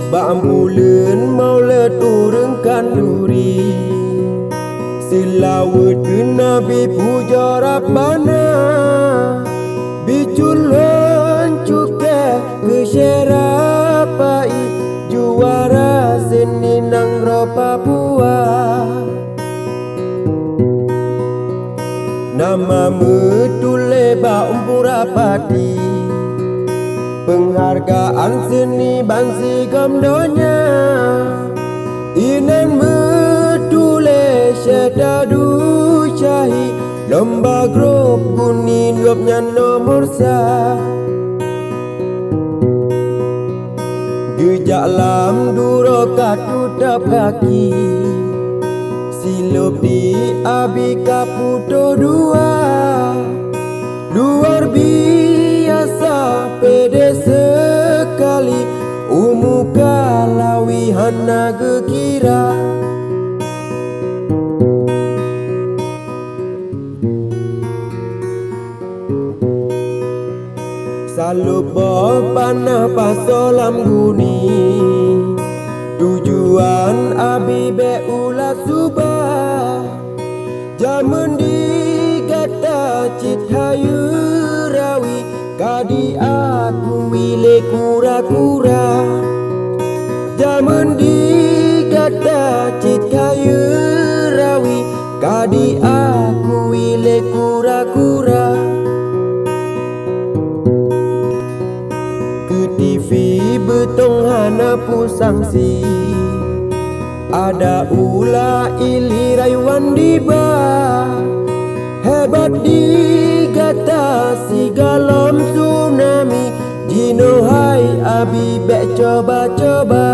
Bambulen maulid urengkan duri Silawut ke Nabi puja Rabbana Biculun cukai ke Syerapai Juara seni nang Papua Nama metule baumpura pati Penghargaan seni bansi gamdonya Inan metule syedadu syahi Lomba grup kuning lopnya nomor sah Gejak lam duro katutap kaki Silup di abika puto dua Luar biasa pede sekali Umuka lawi hana gekira Salup panah pasolam guni Tujuan abi beula subah Jaman digata cithayu rawi Kadi aku wile kura-kura Jaman digata cithayu rawi Kadi aku wile kura-kura Ke TV betong hana pusangsi Ada ula ili rayuan diba Hebat digata si galom tsunami Jino hai abi bek coba-coba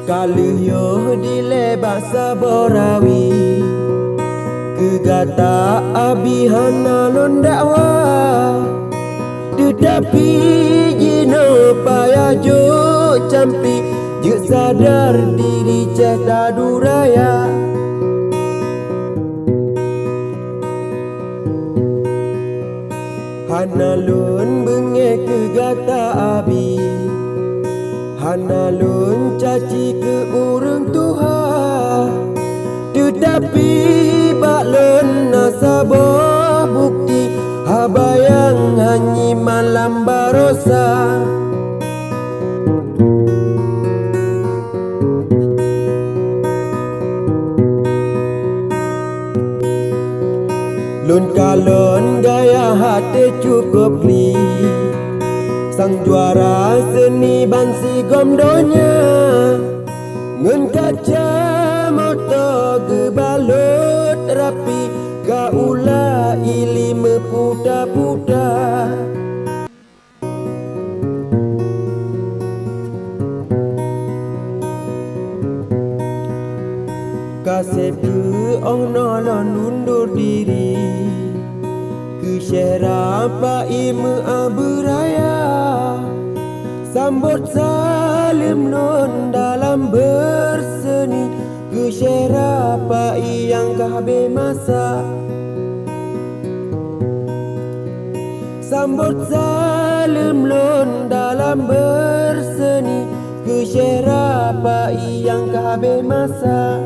Kaluh yo dilebak saborawi Kegata abi hana lon dakwa Tetapi jino payah jo campi Je sadar diri ceta duraya Hana lon benge kegata abi Hana lon caci ke urang Tuhan Tetapi baklon nasabah bukti Habayang hanyi malam barosa Lon kalon gaya hati cukup li Sang juara seni bansi gomdonya Ngen kaca moto gebalut rapi Kaula ili meputa-puta Kasep ke nolon undur diri Ke Syerapai beraya Sambut salim non dalam berseni Ke Syerapai yang kahbe masa Sambut salim non dalam berseni Ke Syerapai yang kahbe masa